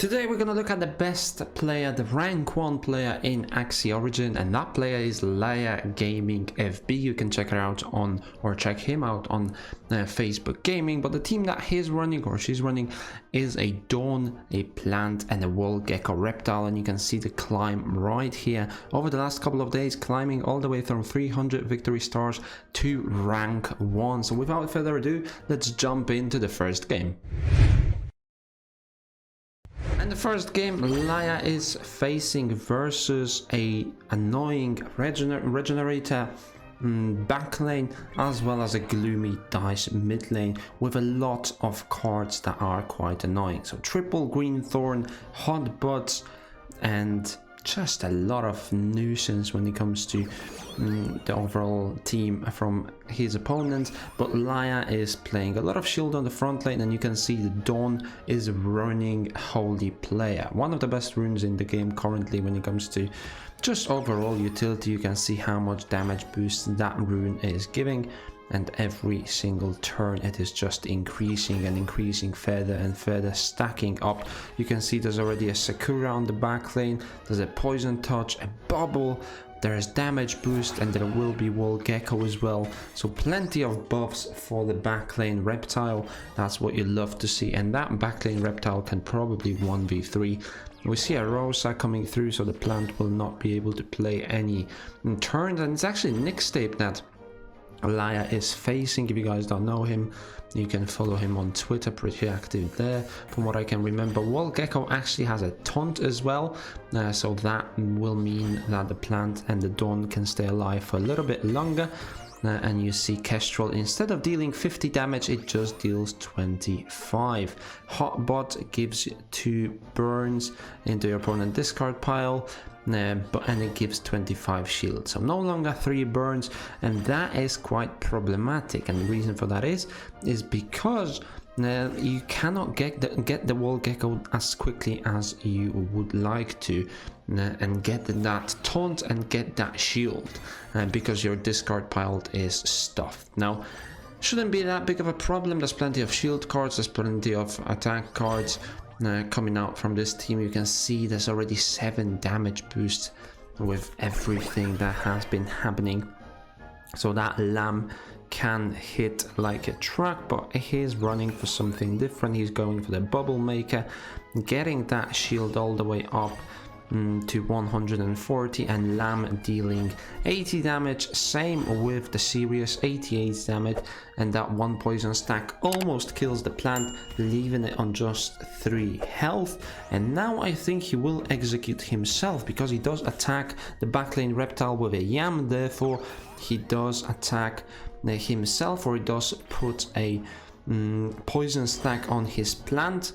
Today we're gonna look at the best player, the rank 1 player in Axie Origin, and that player is Laia Gaming FB. You can check her out on, or check him out on Facebook Gaming, but the team that he's running, or she's running, is a Dawn, a Plant, and a Wall Gecko Reptile, and you can see the climb right here. Over the last couple of days, climbing all the way from 300 victory stars to rank 1. So without further ado, let's jump into the first game. And the first game, Laia is facing versus a annoying regenerator backlane, as well as a gloomy dice mid lane with a lot of cards that are quite annoying. So triple green thorn, hot buds, and just a lot of nuisance when it comes to the overall team from his opponents. But Laia is playing a lot of shield on the front lane, and you can see the Dawn is running Holy Player, one of the best runes in the game currently when it comes to just overall utility. You can see how much damage boost that rune is giving, and every single turn it is just increasing and increasing further and further, stacking up. You can see there's already a Sakura on the back lane, there's a poison touch, a bubble, there is damage boost, and there will be Wall Gecko as well. So plenty of buffs for the backlane reptile. That's what you love to see, and that backlane reptile can probably 1v3. We see a Rosa coming through, so the Plant will not be able to play any turns, and it's actually Nick's tape that Laia is facing. If you guys don't know him, you can follow him on Twitter, pretty active there from what I can remember. Wall Gecko actually has a taunt as well, so that will mean that the Plant and the Dawn can stay alive for a little bit longer. And you see Kestrel, instead of dealing 50 damage, it just deals 25. Hotbot gives 2 burns into your opponent's discard pile, and it gives 25 shield, so no longer 3 burns, and that is quite problematic. And the reason for that is because you cannot get the Wall Gecko as quickly as you would like to, and get that taunt and get that shield, because your discard pile is stuffed. Now, shouldn't be that big of a problem. There's plenty of shield cards, there's plenty of attack cards coming out from this team. You can see there's already 7 damage boost with everything that has been happening. So that Lamb can hit like a truck, but he's running for something different. He's going for the Bubble Maker, getting that shield all the way up to 140, and Lamb dealing 80 damage. Same with the Sirius, 88 damage, and that 1 poison stack almost kills the Plant, leaving it on just 3 health. And now I think he will execute himself, because he does attack the backlane reptile with a Yam. Therefore he does attack himself, or he does put a poison stack on his Plant.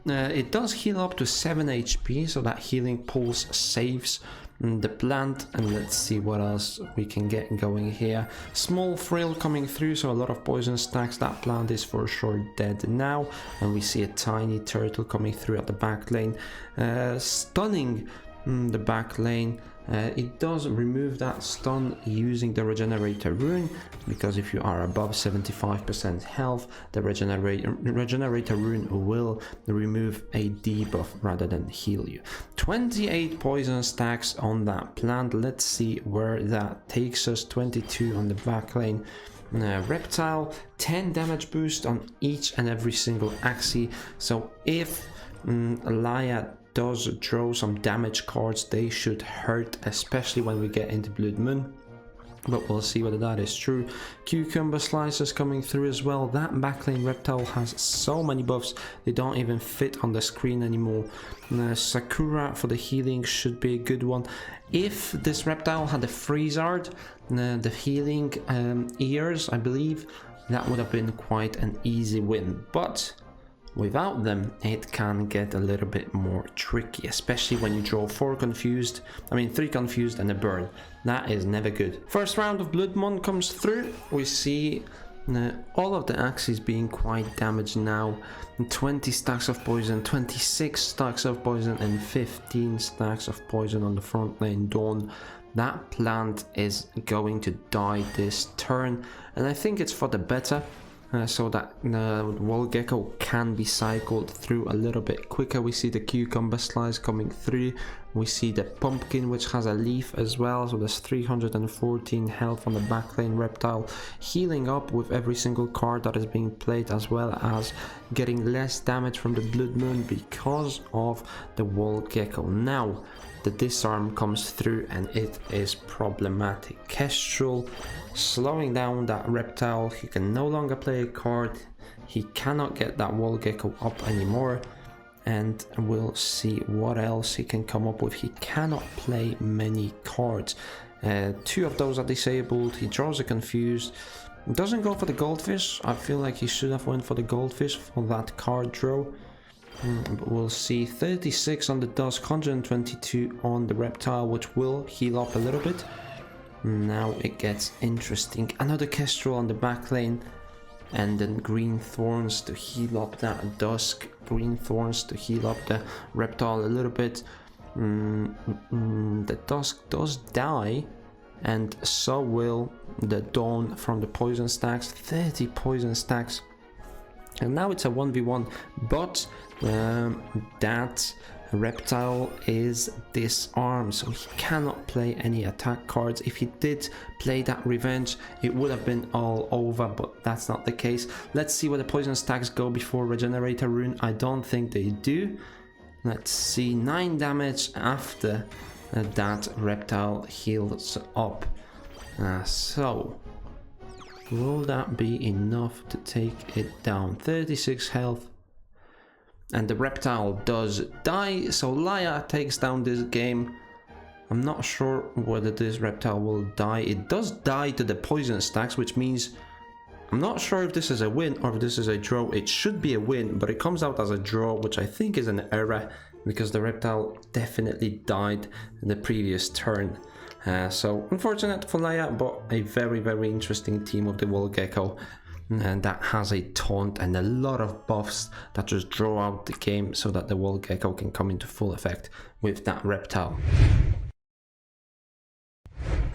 It does heal up to 7 HP, so that healing pulse saves the Plant. And let's see what else we can get going here. Small Frill coming through, so a lot of poison stacks. That Plant is for sure dead now, and we see a tiny turtle coming through at the back lane, stunning the back lane. It does remove that stun using the regenerator rune, because if you are above 75% health, the regenerator rune will remove a debuff rather than heal you. 28 poison stacks on that Plant. Let's see where that takes us. 22 on the back lane reptile, 10 damage boost on each and every single Axie. So if Laia does draw some damage cards, they should hurt, especially when we get into Blood Moon, but we'll see whether that is true. Cucumber Slices coming through as well. That backlane reptile has so many buffs, they don't even fit on the screen anymore. Sakura for the healing should be a good one. If this reptile had a freeze art, the healing ears, I believe, that would have been quite an easy win, but without them it can get a little bit more tricky, especially when you draw 3 confused and a burn. That is never good. First round of Blood Moon comes through. We see all of the Axies being quite damaged now. 20 stacks of poison, 26 stacks of poison, and 15 stacks of poison on the front lane Dawn. That Plant is going to die this turn, and I think it's for the better. so that the wall gecko can be cycled through a little bit quicker. We see the cucumber slice coming through. We see the pumpkin, which has a leaf as well, so there's 314 health on the backlane reptile, healing up with every single card that is being played, as well as getting less damage from the blood moon because of the wall gecko. Now the disarm comes through and it is problematic. Kestrel slowing down that reptile. He can no longer play a card. He cannot get that wall gecko up anymore, and we'll see what else he can come up with. He cannot play many cards. 2 of those are disabled. He draws a confused. Doesn't go for the goldfish. I feel like he should have went for the goldfish for that card draw. But we'll see. 36 on the dusk, 122 on the reptile, which will heal up a little bit. Now it gets interesting. Another kestrel on the back lane, and then green thorns to heal up that dusk. Green thorns to heal up the reptile a little bit. The dusk does die, and so will the dawn from the poison stacks. 30 poison stacks. And now it's a 1v1, but that reptile is disarmed, so he cannot play any attack cards. If he did play that revenge, it would have been all over, but that's not the case. Let's see where the poison stacks go before regenerator rune. I don't think they do. Let's see. 9 damage after that reptile heals up. So will that be enough to take it down? 36 health. And the reptile does die, so Laya takes down this game. I'm not sure whether this reptile will die. It does die to the poison stacks, which means I'm not sure if this is a win or if this is a draw. It should be a win, but it comes out as a draw, which I think is an error because the reptile definitely died in the previous turn. So unfortunate for Laya, but a very, very interesting team of the wall gecko. And that has a taunt and a lot of buffs that just draw out the game so that the wall gecko can come into full effect with that reptile.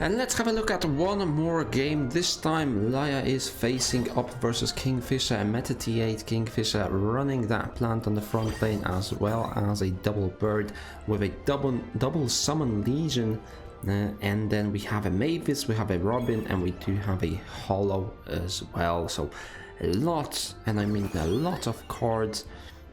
And let's have a look at one more game. This time Laya is facing up versus Kingfisher, a meta T8 Kingfisher running that plant on the front lane, as well as a double bird with a double summon legion. And then we have a Mavis, we have a Robin, and we do have a Hollow as well. So a lot, and I mean a lot of cards,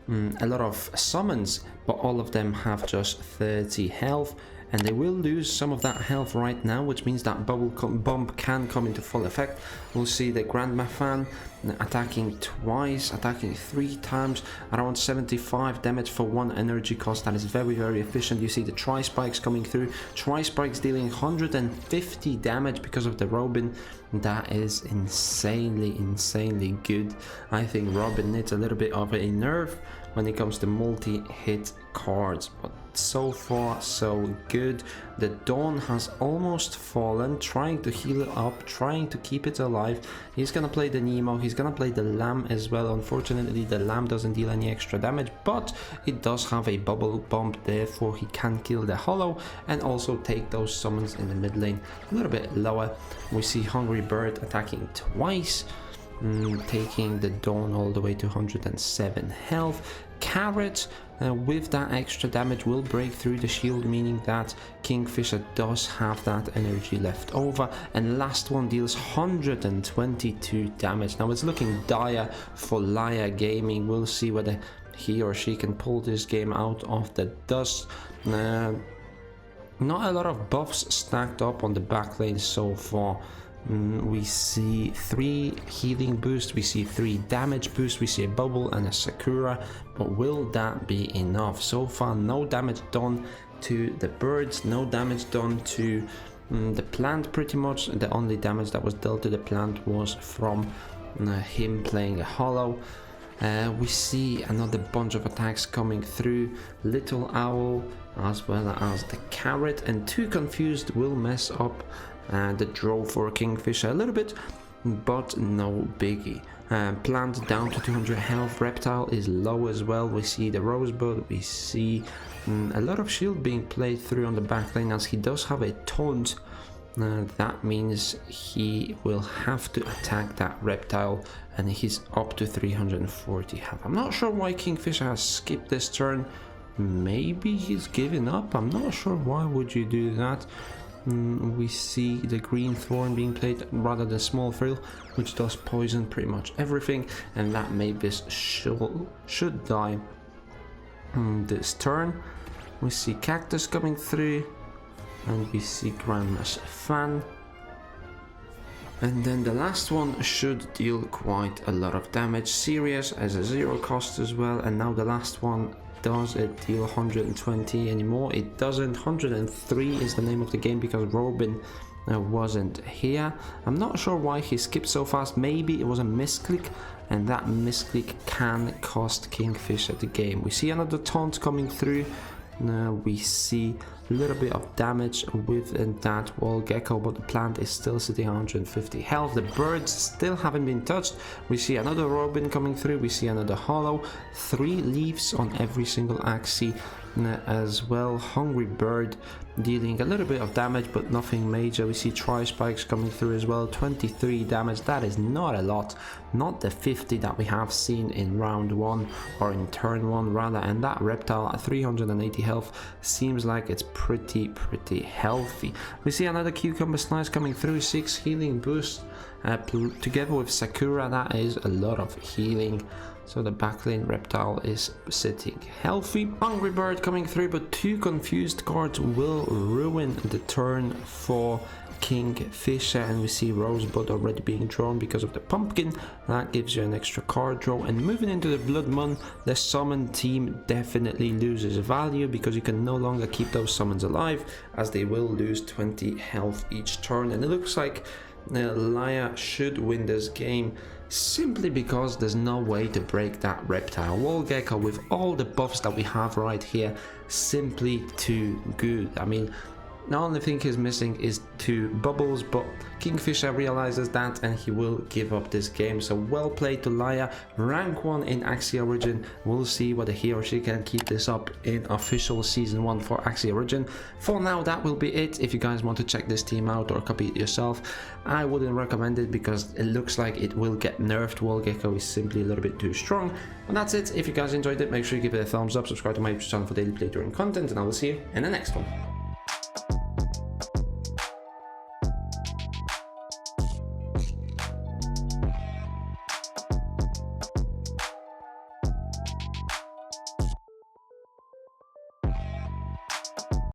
a lot of summons, but all of them have just 30 health. And they will lose some of that health right now, which means that bubble bump can come into full effect. We'll see the Grandma Fan attacking twice, attacking 3 times, around 75 damage for 1 energy cost. That is very, very efficient. You see the Tri-Spikes coming through. Tri-Spikes dealing 150 damage because of the Robin. That is insanely, insanely good. I think Robin needs a little bit of a nerf when it comes to multi-hit cards, but so far so good. The Dawn has almost fallen, trying to heal it up, trying to keep it alive. He's gonna play the Nemo, he's gonna play the Lamb as well. Unfortunately the Lamb doesn't deal any extra damage, but it does have a bubble bump, therefore he can kill the Hollow and also take those summons in the mid lane a little bit lower. We see Hungry Bird attacking twice, taking the Dawn all the way to 107 health. Carrot with that extra damage will break through the shield, meaning that Kingfisher does have that energy left over. And last one deals 122 damage. Now it's looking dire for Laya Gaming. We'll see whether he or she can pull this game out of the dust. Not a lot of buffs stacked up on the back lane so far. We see 3 healing boosts, we see 3 damage boosts, we see a bubble and a Sakura, but will that be enough? So far no damage done to the birds, no damage done to the plant pretty much. The only damage that was dealt to the plant was from him playing a Hollow. We see another bunch of attacks coming through. Little Owl as well as the Carrot, and 2 confused will mess up the draw for Kingfisher a little bit, but no biggie. Plant down to 200 health. Reptile is low as well. We see the Rosebud, we see a lot of shield being played through on the back lane, as he does have a taunt That means he will have to attack that reptile, and he's up to 340 health. I'm not sure why Kingfisher has skipped this turn. Maybe he's given up. I'm not sure why would you do that. We see the green thorn being played rather than small frill, which does poison pretty much everything, and that Mavis should die this turn. We see Cactus coming through, and we see Grandma's Fan. And then the last one should deal quite a lot of damage. Serious as a 0 cost as well, and now the last one, does it deal 120 anymore? It doesn't. 103 is the name of the game because Robin wasn't here. I'm not sure why he skipped so fast. Maybe it was a misclick, and that misclick can cost Kingfisher the game. We see another taunt coming through. We see a little bit of damage with that wall gecko, but the plant is still sitting at 150 health. The birds still haven't been touched. We see another Robin coming through. We see another hollow. 3 leaves on every single Axie as well. Hungry bird dealing a little bit of damage, but nothing major. We see tri-spikes coming through as well. 23 damage. That is not a lot. Not the 50 that we have seen in round 1 or in turn 1 rather. And that reptile at 380 health seems like it's pretty healthy. We see another cucumber slice coming through. 6 healing boost together with Sakura. That is a lot of healing. So the backlane reptile is sitting healthy. Hungry bird coming through, but 2 confused cards will ruin the turn for Kingfisher, and we see Rosebud already being drawn because of the pumpkin. That gives you an extra card draw. And moving into the Blood Moon, the summon team definitely loses value because you can no longer keep those summons alive, as they will lose 20 health each turn. And it looks like Laya should win this game, simply because there's no way to break that reptile wall gecko with all the buffs that we have right here. Simply too good. I mean, the only thing he's missing is 2 bubbles, but Kingfisher realizes that and he will give up this game. So well played to Laya. Rank 1 in Axie Origin. We'll see whether he or she can keep this up in official season 1 for Axie Origin. For now, that will be it. If you guys want to check this team out or copy it yourself, I wouldn't recommend it because it looks like it will get nerfed. Wall gecko is simply a little bit too strong. And that's it. If you guys enjoyed it, make sure you give it a thumbs up, subscribe to my YouTube channel for daily playthrough and content, and I will see you in the next one.